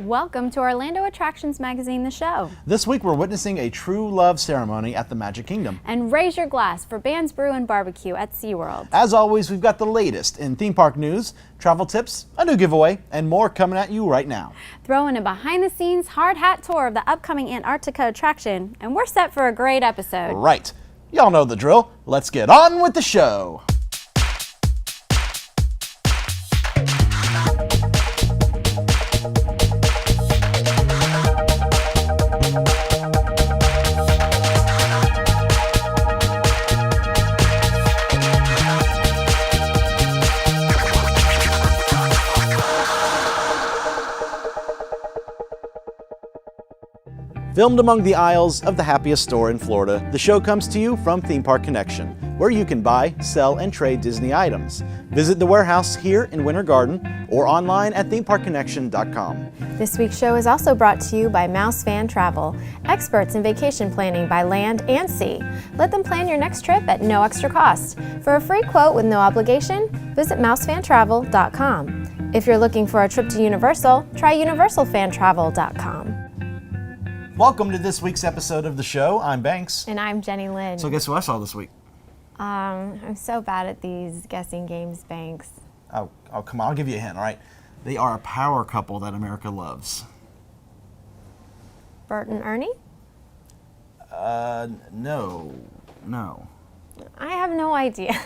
Welcome to Orlando Attractions Magazine, the show. This week we're witnessing a true love ceremony at the Magic Kingdom. And raise your glass for Bands, Brew, and BBQ at SeaWorld. As always, we've got the latest in theme park news, travel tips, a new giveaway, and more coming at you right now. Throw in a behind-the-scenes hard hat tour of the upcoming Antarctica attraction, and we're set for a great episode. Right. Y'all know the drill. Let's get on with the show. Filmed among the aisles of the happiest store in Florida, the show comes to you from Theme Park Connection, where you can buy, sell, and trade Disney items. Visit the warehouse here in Winter Garden or online at themeparkconnection.com. This week's show is also brought to you by Mouse Fan Travel, experts in vacation planning by land and sea. Let them plan your next trip at no extra cost. For a free quote with no obligation, visit mousefantravel.com. If you're looking for a trip to Universal, try universalfantravel.com. Welcome to this week's episode of the show. I'm Banks. And I'm JeniLynn. So guess who I saw this week? I'm so bad at these guessing games, Banks. Oh, come on, I'll give you a hint, all right? They are a power couple that America loves. Bert and Ernie? No. I have no idea.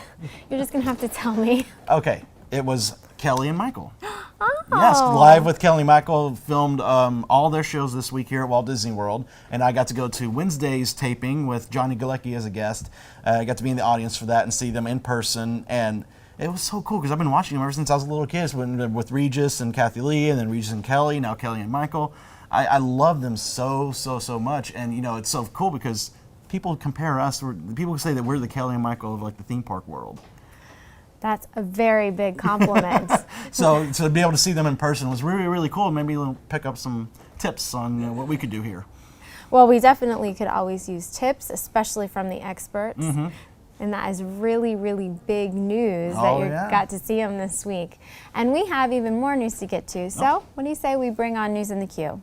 You're just going to have to tell me. Okay, it was Kelly and Michael. Oh. Yes, Live with Kelly and Michael filmed all their shows this week here at Walt Disney World, and I got to go to Wednesday's taping with Johnny Galecki as a guest. I got to be in the audience for that and see them in person, and it was so cool because I've been watching them ever since I was a little kid, with Regis and Kathy Lee, and then Regis and Kelly, now Kelly and Michael. I love them so much, and you know, it's so cool because people compare us, people say that we're the Kelly and Michael of like the theme park world. That's a very big compliment. So to be able to see them in person was really cool. Maybe we'll pick up some tips on what we could do here. Well, we definitely could always use tips, especially from the experts. Mm-hmm. And that is really big news that you got to see them this week. And we have even more news to get to. So what do you say we bring on News in the Queue?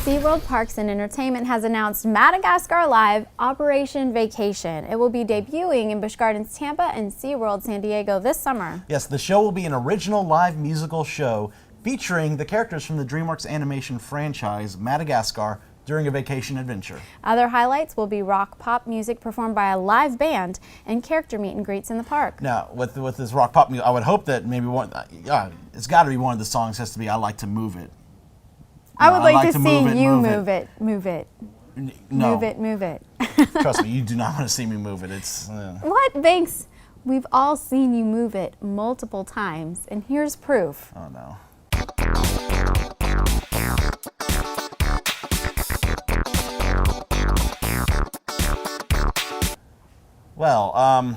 SeaWorld Parks and Entertainment has announced Madagascar Live Operation Vacation. It will be debuting in Busch Gardens, Tampa and SeaWorld San Diego this summer. Yes, the show will be an original live musical show featuring the characters from the DreamWorks animation franchise Madagascar during a vacation adventure. Other highlights will be rock pop music performed by a live band and character meet and greets in the park. Now, with this rock pop music, I would hope that maybe it's got to be one of the songs has to be "I Like to Move It." I would like to see you move it. No. Move it. Trust me, you do not want to see me move it. It's What, Banks? We've all seen you move it multiple times, and here's proof. Oh no. Well,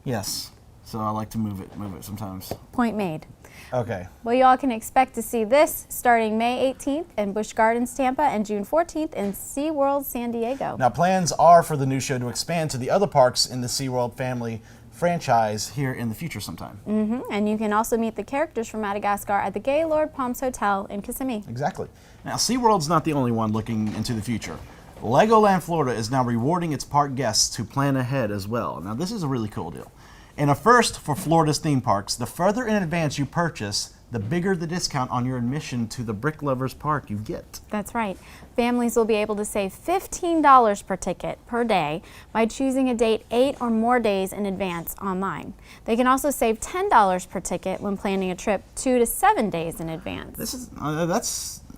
yes. So I like to move it sometimes. Point made. Okay. Well, y'all can expect to see this starting May 18th in Busch Gardens, Tampa, and June 14th in SeaWorld San Diego. Now, plans are for the new show to expand to the other parks in the SeaWorld family franchise here in the future sometime. Mm-hmm. And you can also meet the characters from Madagascar at the Gaylord Palms Hotel in Kissimmee. Exactly. Now, SeaWorld's not the only one looking into the future. Legoland Florida is now rewarding its park guests to plan ahead as well. Now, this is a really cool deal. And a first for Florida's theme parks, the further in advance you purchase, the bigger the discount on your admission to the Brick Lovers Park you get. That's right. Families will be able to save $15 per ticket per day by choosing a date 8 or more days in advance online. They can also save $10 per ticket when planning a trip 2 to 7 days in advance. This is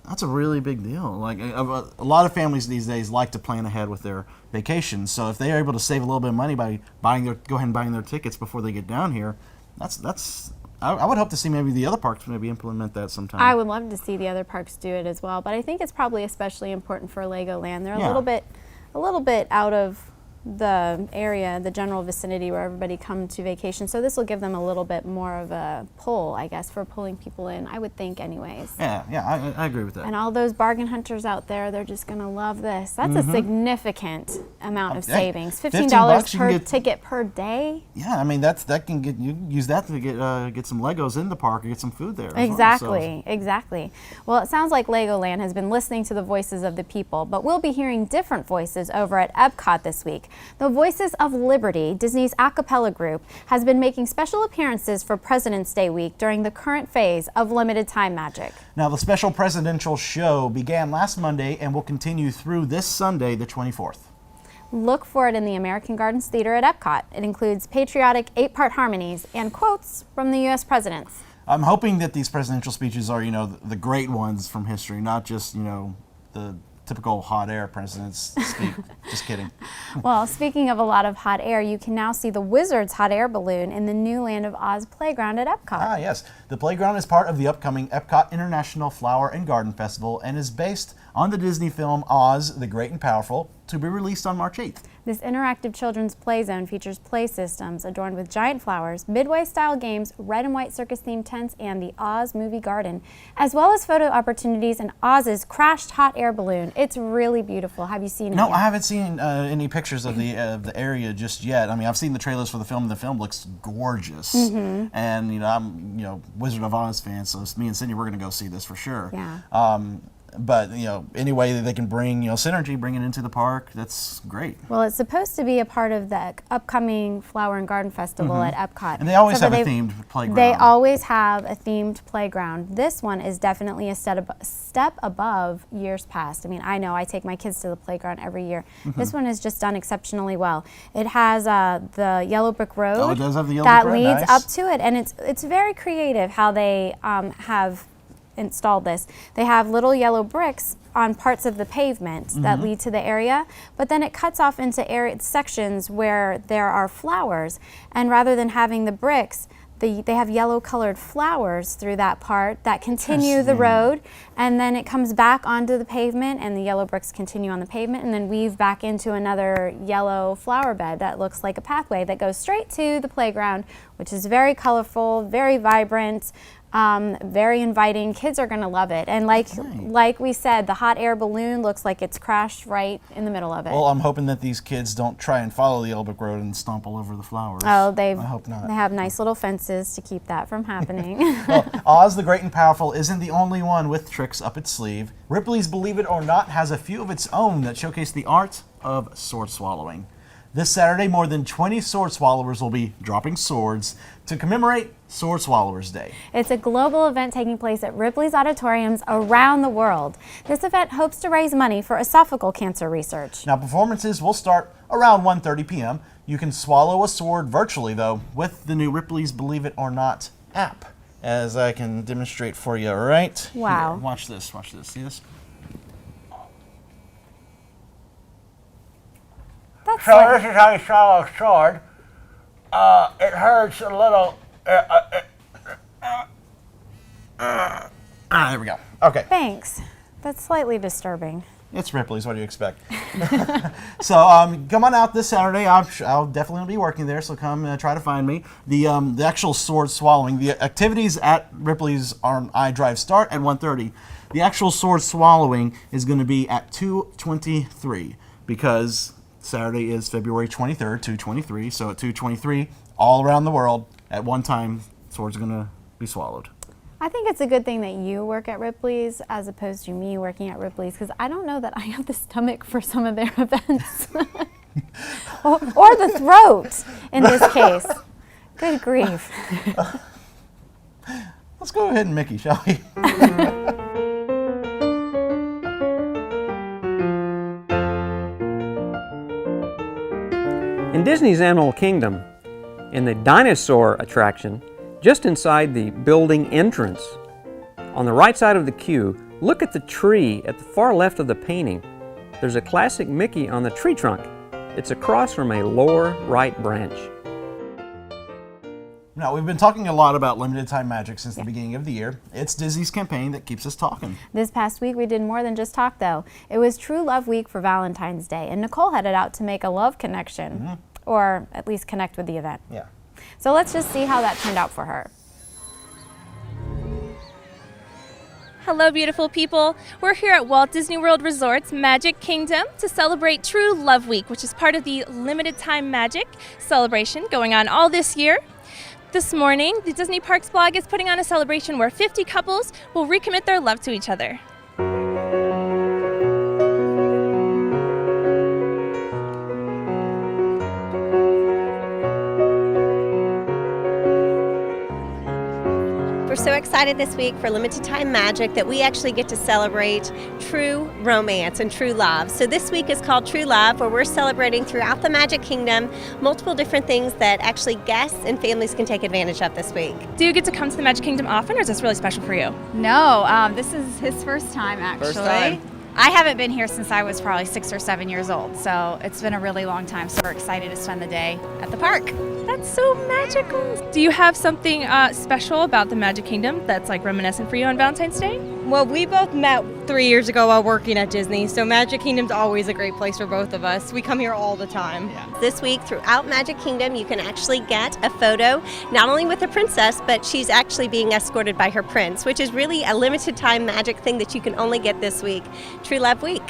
that's a really big deal. Like a lot of families these days like to plan ahead with their vacations. So if they are able to save a little bit of money by go ahead and buying their tickets before they get down here, I would hope to see maybe the other parks maybe implement that sometime. I would love to see the other parks do it as well, but I think it's probably especially important for Legoland. They're a little bit out of the area, the general vicinity where everybody comes to vacation. So this will give them a little bit more of a pull, I guess, for pulling people in, I would think anyways. Yeah, I agree with that. And all those bargain hunters out there, they're just going to love this. That's a significant amount of savings. $15 per ticket per day. Yeah, I mean that can get you use that to get some Legos in the park or get some food there. Exactly, exactly. Well, it sounds like Legoland has been listening to the voices of the people, but we'll be hearing different voices over at Epcot this week. The Voices of Liberty, Disney's a cappella group, has been making special appearances for President's Day week during the current phase of limited time magic. Now, the special presidential show began last Monday and will continue through this Sunday, the 24th. Look for it in the American Gardens Theater at Epcot. It includes patriotic 8-part harmonies and quotes from the U.S. presidents. I'm hoping that these presidential speeches are, the great ones from history, not just, the typical hot air presidents speak. Just kidding. Well, speaking of a lot of hot air, you can now see the Wizard's hot air balloon in the new Land of Oz playground at Epcot. Ah, yes. The playground is part of the upcoming Epcot International Flower and Garden Festival and is based on the Disney film Oz, the Great and Powerful, to be released on March 8th. This interactive children's play zone features play systems adorned with giant flowers, Midway-style games, red and white circus-themed tents, and the Oz movie garden, as well as photo opportunities and Oz's crashed hot air balloon. It's really beautiful. Have you seen it No, yet? I haven't seen any pictures of the area just yet. I mean, I've seen the trailers for the film, and the film looks gorgeous. And I'm Wizard of Oz fan, so me and Cindy, we're going to go see this for sure. Yeah. But any way that they can bring synergy, bring it into the park, that's great. Well, it's supposed to be a part of the upcoming Flower and Garden Festival at Epcot. And they always have a themed playground. They always have a themed playground. This one is definitely a step above years past. I mean, I know I take my kids to the playground every year. This one is just done exceptionally well. It has the yellow brick road. Oh, it does have the yellow that brick road. leads Nice. up to it, and it's very creative how they have installed this. They have little yellow bricks on parts of the pavement that lead to the area, but then it cuts off into sections where there are flowers, and rather than having the bricks, they have yellow colored flowers through that part that continue the road, and then it comes back onto the pavement, and the yellow bricks continue on the pavement and then weave back into another yellow flower bed that looks like a pathway that goes straight to the playground, which is very colorful, very vibrant, very inviting. Kids are going to love it. And like we said, the hot air balloon looks like it's crashed right in the middle of it. Well, I'm hoping that these kids don't try and follow the yellow brick road and stomp all over the flowers. Oh, I hope not. They have nice little fences to keep that from happening. Well, Oz the Great and Powerful isn't the only one with tricks up its sleeve. Ripley's Believe It or Not has a few of its own that showcase the art of sword swallowing. This Saturday, more than 20 sword swallowers will be dropping swords to commemorate Sword Swallowers Day. It's a global event taking place at Ripley's auditoriums around the world. This event hopes to raise money for esophageal cancer research. Now, performances will start around 1:30 p.m. You can swallow a sword virtually, though, with the new Ripley's Believe It or Not app, as I can demonstrate for you right Wow. here. Watch this. See this? So this is how you swallow a sword. It hurts a little. There we go. Okay. Thanks. That's slightly disturbing. It's Ripley's. What do you expect? So come on out this Saturday. I'll definitely be working there, so come try to find me. The actual sword swallowing, the activities at Ripley's on iDrive start at 1:30. The actual sword swallowing is going to be at 2:23 because Saturday is February 23rd, 2:23. So at 2:23, all around the world at one time, swords are going to be swallowed. I think it's a good thing that you work at Ripley's as opposed to me working at Ripley's, because I don't know that I have the stomach for some of their events. or the throat, in this case. Good grief. Let's go ahead and Mickey, shall we? In Disney's Animal Kingdom, in the Dinosaur attraction, just inside the building entrance, on the right side of the queue, look at the tree at the far left of the painting. There's a classic Mickey on the tree trunk. It's across from a lower right branch. Now, we've been talking a lot about limited time magic since the beginning of the year. It's Disney's campaign that keeps us talking. This past week we did more than just talk though. It was True Love Week for Valentine's Day, and Nicole headed out to make a love connection, or at least connect with the event. Yeah. So let's just see how that turned out for her. Hello, beautiful people. We're here at Walt Disney World Resort's Magic Kingdom to celebrate True Love Week, which is part of the limited time magic celebration going on all this year. This morning, the Disney Parks blog is putting on a celebration where 50 couples will recommit their love to each other. We're so excited this week for limited time magic that we actually get to celebrate true romance and true love. So this week is called True Love, where we're celebrating throughout the Magic Kingdom multiple different things that actually guests and families can take advantage of this week. Do you get to come to the Magic Kingdom often, or is this really special for you? No, this is his first time actually. First time? I haven't been here since I was probably 6 or 7 years old, so it's been a really long time, so we're excited to spend the day at the park. That's so magical. Do you have something special about the Magic Kingdom that's like reminiscent for you on Valentine's Day? Well, we both met 3 years ago while working at Disney, so Magic Kingdom's always a great place for both of us. We come here all the time. This week throughout Magic Kingdom, you can actually get a photo not only with the princess, but she's actually being escorted by her prince, which is really a limited time magic thing that you can only get this week. True Love Week.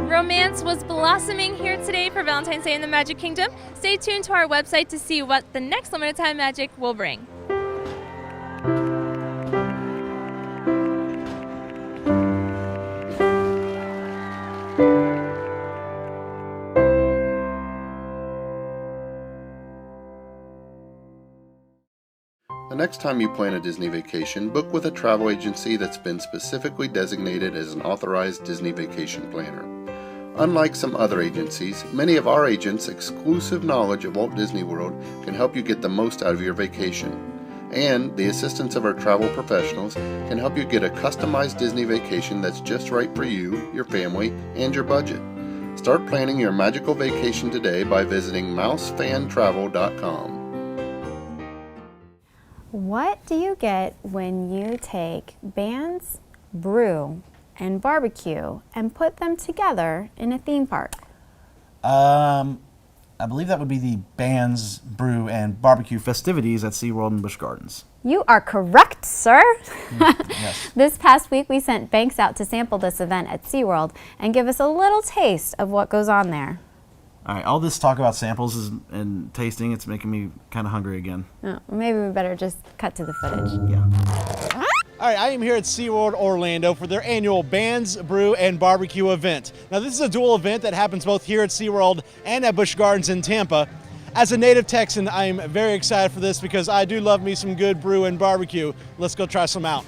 Romance was blossoming here today for Valentine's Day in the Magic Kingdom. Stay tuned to our website to see what the next limited time magic will bring. The next time you plan a Disney vacation, book with a travel agency that's been specifically designated as an authorized Disney vacation planner. Unlike some other agencies, many of our agents' exclusive knowledge of Walt Disney World can help you get the most out of your vacation. And the assistance of our travel professionals can help you get a customized Disney vacation that's just right for you, your family, and your budget. Start planning your magical vacation today by visiting mousefantravel.com. What do you get when you take bands, brew, and barbecue and put them together in a theme park? I believe that would be the bands, brew, and barbecue festivities at SeaWorld and Busch Gardens. You are correct, sir. Yes. This past week, we sent Banks out to sample this event at SeaWorld and give us a little taste of what goes on there. All right, all this talk about samples and tasting, it's making me kind of hungry again. Oh, maybe we better just cut to the footage. Yeah. All right, I am here at SeaWorld Orlando for their annual Bands, Brew, and Barbecue event. Now, this is a dual event that happens both here at SeaWorld and at Busch Gardens in Tampa. As a native Texan, I am very excited for this because I do love me some good brew and barbecue. Let's go try some out.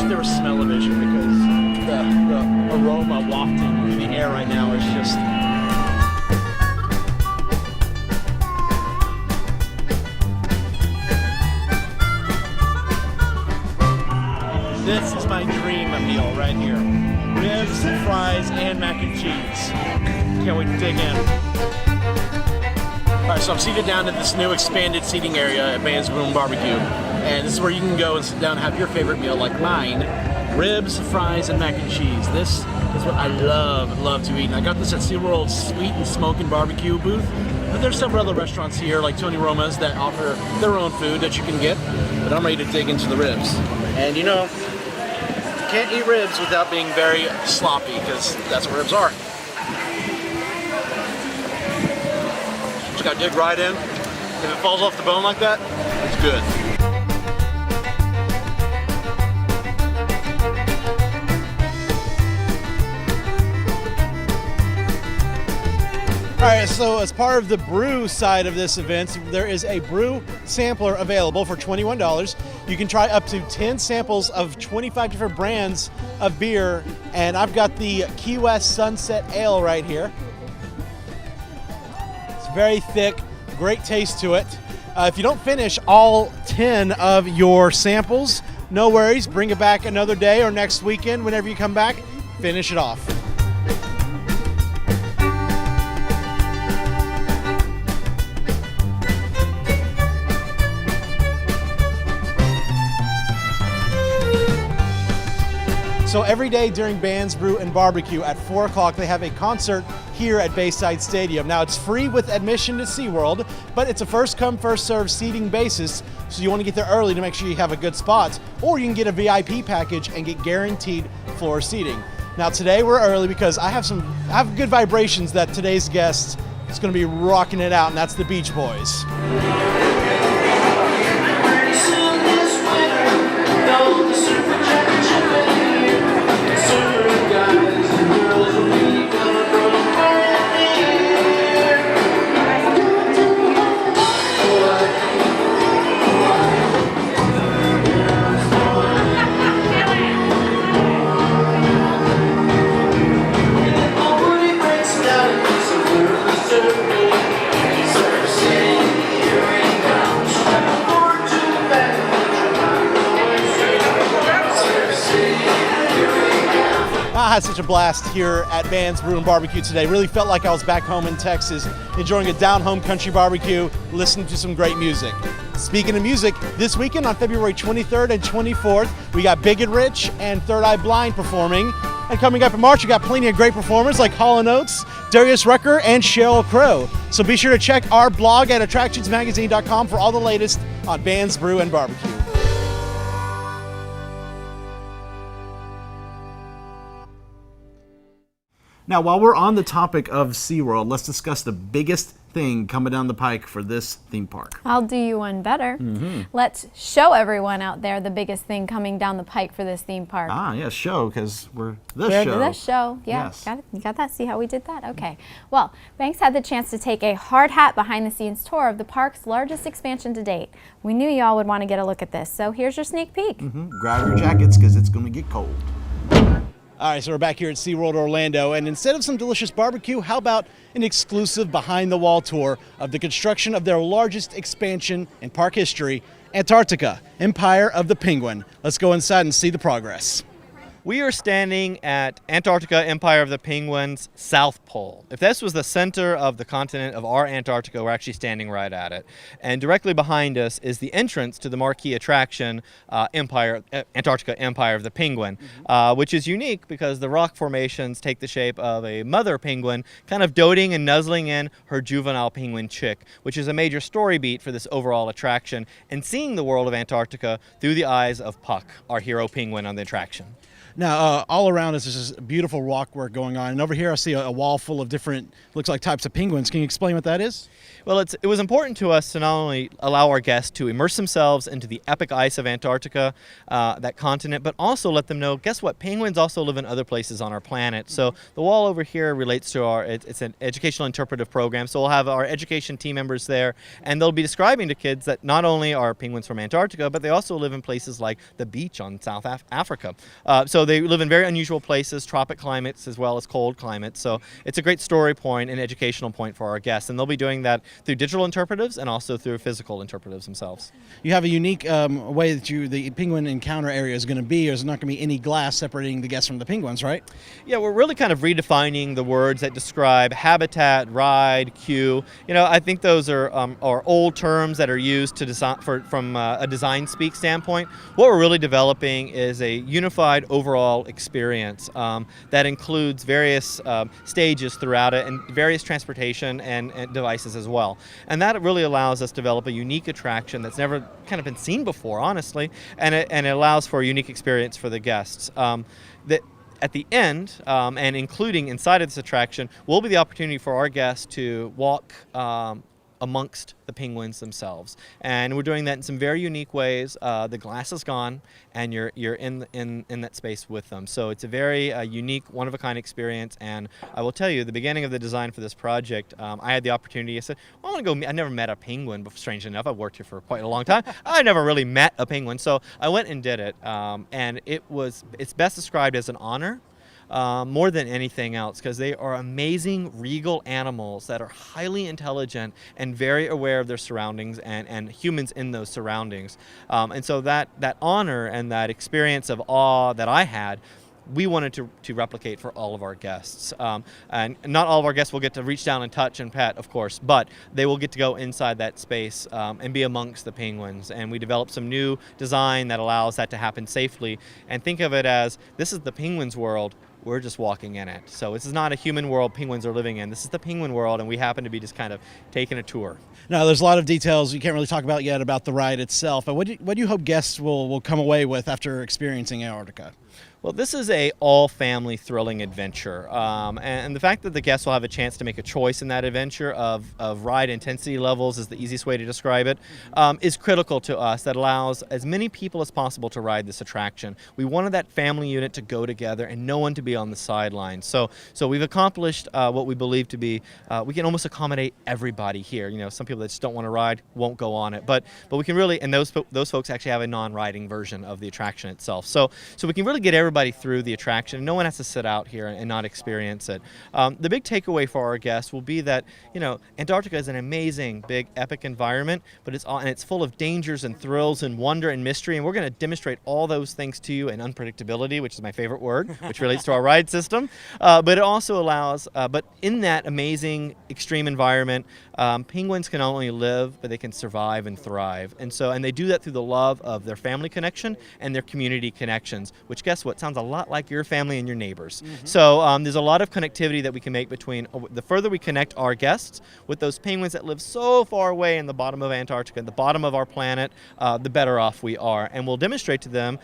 There was smell-o-vision because the aroma wafting through the air right now is just... This is my dream meal right here. Ribs, fries, and mac and cheese. Can't wait to dig in. All right, so I'm seated down at this new expanded seating area at Bands, Brew, and Barbecue. And this is where you can go and sit down and have your favorite meal like mine. Ribs, fries, and mac and cheese. This is what I love to eat. And I got this at SeaWorld's Sweet and Smokin' Barbecue booth. But there's several other restaurants here like Tony Roma's that offer their own food that you can get. But I'm ready to dig into the ribs. And you know, can't eat ribs without being very sloppy, because that's what ribs are. Just gotta dig right in. If it falls off the bone like that, it's good. All right, so as part of the brew side of this event, there is a brew sampler available for $21. You can try up to 10 samples of 25 different brands of beer, and I've got the Key West Sunset Ale right here. It's very thick, great taste to it. If you don't finish all 10 of your samples, no worries, bring it back another day or next weekend, whenever you come back, finish it off. So every day during Bands, Brew, and Barbecue at 4 o'clock, they have a concert here at Bayside Stadium. Now, it's free with admission to SeaWorld, but it's a first-come, first-served seating basis, so you want to get there early to make sure you have a good spot, or you can get a VIP package and get guaranteed floor seating. Now, today we're early because I have good vibrations that today's guest is going to be rocking it out, and that's the Beach Boys. I had such a blast here at Bands, Brew, and Barbecue today. Really felt like I was back home in Texas, enjoying a down-home country barbecue, listening to some great music. Speaking of music, this weekend on February 23rd and 24th, we got Big and Rich and Third Eye Blind performing. And coming up in March, we got plenty of great performers like Hall & Oates, Darius Rucker, and Sheryl Crow. So be sure to check our blog at attractionsmagazine.com for all the latest on Bands, Brew, and Barbecue. Now, while we're on the topic of SeaWorld, let's discuss the biggest thing coming down the pike for this theme park. I'll do you one better. Let's show everyone out there the biggest thing coming down the pike for this theme park. Ah, yes, show, because we're the show. The show, yeah. Yes. You got that? See how we did that? Okay. Well, Banks had the chance to take a hard hat behind-the-scenes tour of the park's largest expansion to date. We knew y'all would want to get a look at this, so here's your sneak peek. Grab your jackets, because it's going to get cold. All right, so we're back here at SeaWorld Orlando, and instead of some delicious barbecue, how about an exclusive behind-the-wall tour of the construction of their largest expansion in park history, Antarctica, Empire of the Penguin. Let's go inside and see the progress. We are standing at Antarctica Empire of the Penguin's South Pole. If this was the center of the continent of our Antarctica, we're actually standing right at it. And directly behind us is the entrance to the marquee attraction, Antarctica Empire of the Penguin, which is unique because the rock formations take the shape of a mother penguin kind of doting and nuzzling in her juvenile penguin chick, which is a major story beat for this overall attraction, and seeing the world of Antarctica through the eyes of Puck, our hero penguin on the attraction. Now, all around us is this beautiful rock work going on, and over here I see a wall full of different, looks like types of penguins. Can you explain what that is? Well, it was important to us to not only allow our guests to immerse themselves into the epic ice of Antarctica, that continent, but also let them know, guess what, penguins also live in other places on our planet. So the wall over here relates to it's an educational interpretive program, so we'll have our education team members there, and they'll be describing to kids that not only are penguins from Antarctica, but they also live in places like the beach on South Africa. So they live in very unusual places, tropic climates as well as cold climates. So it's a great story point and educational point for our guests, and they'll be doing that through digital interpretives and also through physical interpretives themselves. You have a unique way that the penguin encounter area is going to be. There's not going to be any glass separating the guests from the penguins, right? Yeah, we're really kind of redefining the words that describe habitat, ride, queue. You know, I think those are old terms that are used to design from a design speak standpoint. What we're really developing is a unified overall overall experience that includes various stages throughout it and various transportation and devices as well. And that really allows us to develop a unique attraction that's never kind of been seen before, honestly, and it allows for a unique experience for the guests. At the end, and including inside of this attraction, will be the opportunity for our guests to walk amongst the penguins themselves, and we're doing that in some very unique ways. The glass is gone, and you're in that space with them. So it's a very unique, one-of-a-kind experience. And I will tell you, the beginning of the design for this project, I had the opportunity. I said, I want to go. I never met a penguin before. Strangely enough, I've worked here for quite a long time. I never really met a penguin, so I went and did it, and it's best described as an honor. More than anything else, because they are amazing, regal animals that are highly intelligent and very aware of their surroundings and humans in those surroundings. And so that honor and that experience of awe that I had, we wanted to replicate for all of our guests. And not all of our guests will get to reach down and touch and pet, of course, but they will get to go inside that space and be amongst the penguins. And we developed some new design that allows that to happen safely. And think of it as, this is the penguins' world. We're just walking in it. So this is not a human world penguins are living in. This is the penguin world, and we happen to be just kind of taking a tour. Now, there's a lot of details you can't really talk about yet about the ride itself, but what do you hope guests will come away with after experiencing Antarctica? Well, this is a all-family thrilling adventure, and the fact that the guests will have a chance to make a choice in that adventure of ride intensity levels is the easiest way to describe it, is critical to us. That allows as many people as possible to ride this attraction. We wanted that family unit to go together and no one to be on the sidelines. So we've accomplished what we believe to be, we can almost accommodate everybody here. You know, some people that just don't want to ride won't go on it, but we can really, and those folks actually have a non-riding version of the attraction itself. So we can really get everybody through the attraction. No one has to sit out here and not experience it. The big takeaway for our guests will be that, you know, Antarctica is an amazing, big, epic environment, but it's full of dangers and thrills and wonder and mystery, and we're going to demonstrate all those things to you, and unpredictability, which is my favorite word, which relates to our ride system. But it also allows, but in that amazing, extreme environment, penguins can not only live, but they can survive and thrive. And they do that through the love of their family connection and their community connections, which, guess what, sounds a lot like your family and your neighbors. Mm-hmm. So there's a lot of connectivity that we can make between, the further we connect our guests with those penguins that live so far away in the bottom of Antarctica, the bottom of our planet, the better off we are. And we'll demonstrate to them,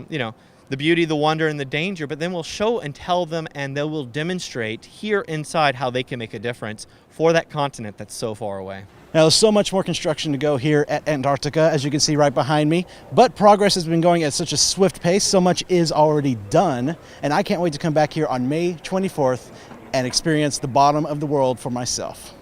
you know, the beauty, the wonder, and the danger, but then we'll show and tell them, and they will demonstrate here inside how they can make a difference for that continent that's so far away. Now, there's so much more construction to go here at Antarctica, as you can see right behind me, but progress has been going at such a swift pace. So much is already done, and I can't wait to come back here on May 24th and experience the bottom of the world for myself.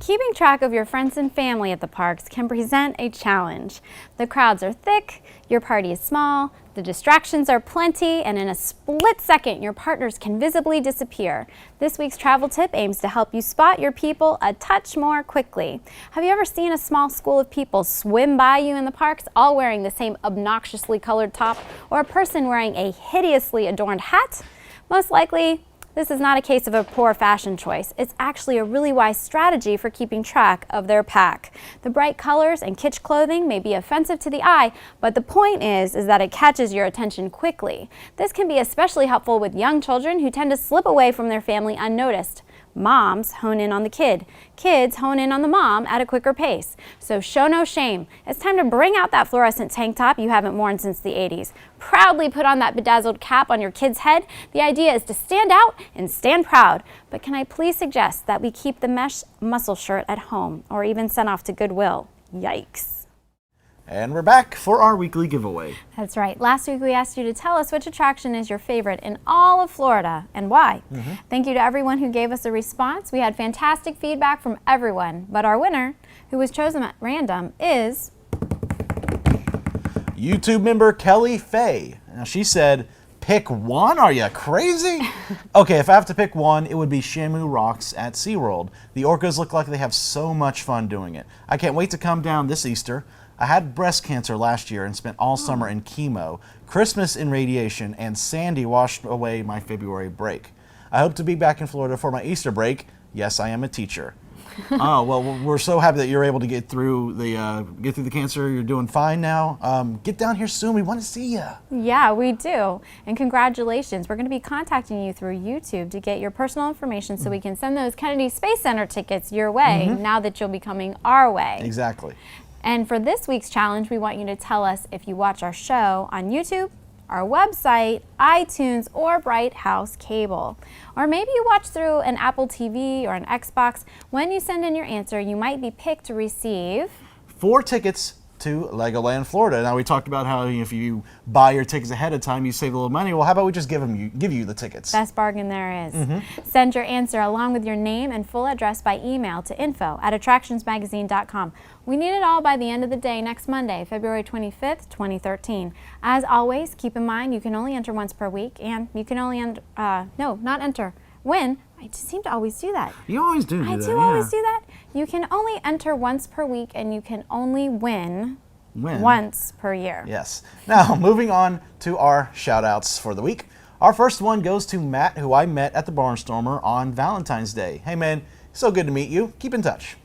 Keeping track of your friends and family at the parks can present a challenge. The crowds are thick, your party is small, the distractions are plenty, and in a split second, your partners can visibly disappear. This week's travel tip aims to help you spot your people a touch more quickly. Have you ever seen a small school of people swim by you in the parks, all wearing the same obnoxiously colored top, or a person wearing a hideously adorned hat? Most likely, this is not a case of a poor fashion choice. It's actually a really wise strategy for keeping track of their pack. The bright colors and kitsch clothing may be offensive to the eye, but the point is that it catches your attention quickly. This can be especially helpful with young children who tend to slip away from their family unnoticed. Moms hone in on the kid. Kids hone in on the mom at a quicker pace. So show no shame. It's time to bring out that fluorescent tank top you haven't worn since the 80s. Proudly put on that bedazzled cap on your kid's head. The idea is to stand out and stand proud. But can I please suggest that we keep the mesh muscle shirt at home or even sent off to Goodwill? Yikes. And we're back for our weekly giveaway. That's right. Last week we asked you to tell us which attraction is your favorite in all of Florida and why. Mm-hmm. Thank you to everyone who gave us a response. We had fantastic feedback from everyone, but our winner, who was chosen at random, is YouTube member Kelly Faye. Now she said, pick one? Are you crazy? Okay, if I have to pick one, it would be Shamu Rocks at SeaWorld. The orcas look like they have so much fun doing it. I can't wait to come down this Easter. I had breast cancer last year and spent all summer in chemo, Christmas in radiation, and Sandy washed away my February break. I hope to be back in Florida for my Easter break. Yes, I am a teacher. Oh, well, we're so happy that you're able to get through the cancer. You're doing fine now. Get down here soon. We want to see you. Yeah, we do. And congratulations. We're going to be contacting you through YouTube to get your personal information so we can send those Kennedy Space Center tickets your way now that you'll be coming our way. Exactly. And for this week's challenge, we want you to tell us if you watch our show on YouTube, our website, iTunes, or Bright House Cable. Or maybe you watch through an Apple TV or an Xbox. When you send in your answer, you might be picked to receive 4 tickets to Legoland Florida. Now we talked about how if you buy your tickets ahead of time, you save a little money. Well, how about we just give you the tickets? Best bargain there is. Send your answer along with your name and full address by email to info@attractionsmagazine.com. We need it all by the end of the day next Monday, February 25th, 2013. As always, keep in mind you can only enter once per week, and you can only win. I just seem to always do that. You always do that. I do always do that. You can only enter once per week, and you can only win once per year. Yes. Now, moving on to our shout-outs for the week. Our first one goes to Matt, who I met at the Barnstormer on Valentine's Day. Hey, man, so good to meet you. Keep in touch.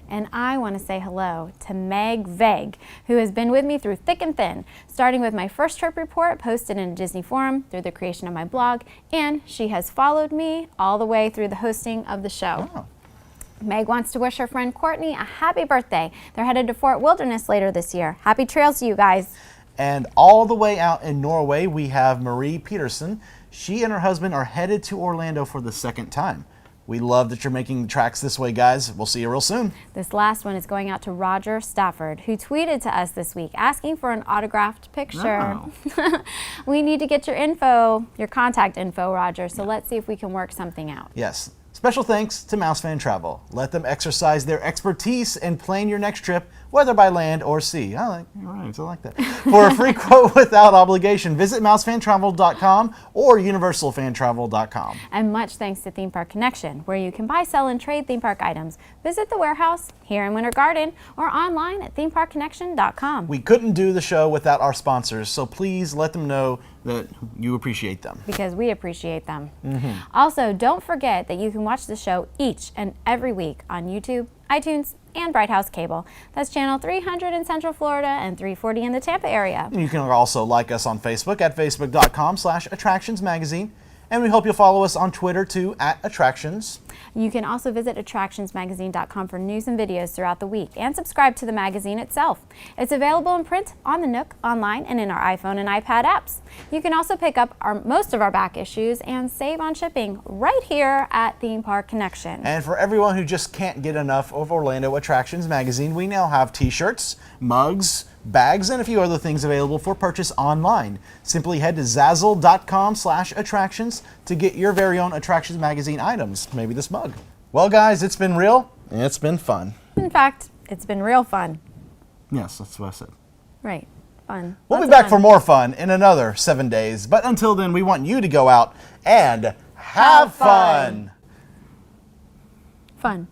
And I want to say hello to Meg Veg, who has been with me through thick and thin, starting with my first trip report posted in a Disney forum through the creation of my blog, and she has followed me all the way through the hosting of the show. Oh. Meg wants to wish her friend Courtney a happy birthday. They're headed to Fort Wilderness later this year. Happy trails to you guys. And all the way out in Norway, we have Marie Peterson. She and her husband are headed to Orlando for the second time. We love that you're making tracks this way, guys. We'll see you real soon. This last one is going out to Roger Stafford, who tweeted to us this week asking for an autographed picture. Oh. We need to get your info, your contact info, Roger, so let's see if we can work something out. Yes. Special thanks to Mouse Fan Travel. Let them exercise their expertise and plan your next trip, whether by land or sea. I like that. For a free quote without obligation, visit mousefantravel.com or universalfantravel.com. And much thanks to Theme Park Connection, where you can buy, sell, and trade theme park items. Visit the warehouse here in Winter Garden or online at themeparkconnection.com. We couldn't do the show without our sponsors, so please let them know that you appreciate them. Because we appreciate them. Also, don't forget that you can watch the show each and every week on YouTube, iTunes, and Bright House Cable. That's channel 300 in Central Florida and 340 in the Tampa area. You can also like us on Facebook at facebook.com/attractionsmagazine. And we hope you'll follow us on Twitter too, @attractions. You can also visit attractionsmagazine.com for news and videos throughout the week and subscribe to the magazine itself. It's available in print, on the Nook, online, and in our iPhone and iPad apps. You can also pick up most of our back issues and save on shipping right here at Theme Park Connection. And for everyone who just can't get enough of Orlando Attractions Magazine, we now have t-shirts, mugs, bags, and a few other things available for purchase online. Simply head to zazzle.com/attractions to get your very own Attractions Magazine items. Maybe this mug. Well, guys, it's been real and it's been fun. In fact, it's been real fun. Yes, that's what I said. Right. Fun. We'll be back for more fun in another 7 days. But until then, we want you to go out and have fun. Fun.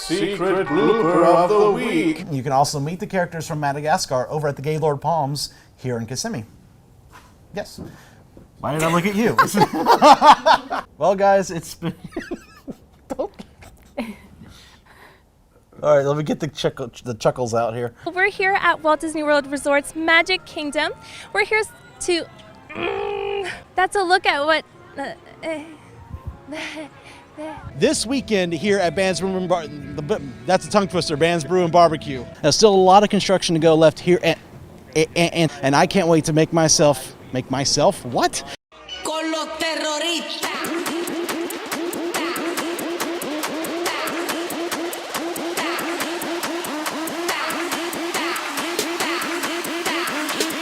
Secret blooper of the week. You can also meet the characters from Madagascar over at the Gaylord Palms here in Kissimmee. Yes. Why did I look at you? Well, guys, it's been... All right, let me get the chuckles out here. We're here at Walt Disney World Resort's Magic Kingdom. We're here to... That's a look at what. This weekend here at Band's Brew and that's a tongue twister, Band's Brew and Barbecue. There's still a lot of construction to go left here, and I can't wait to make myself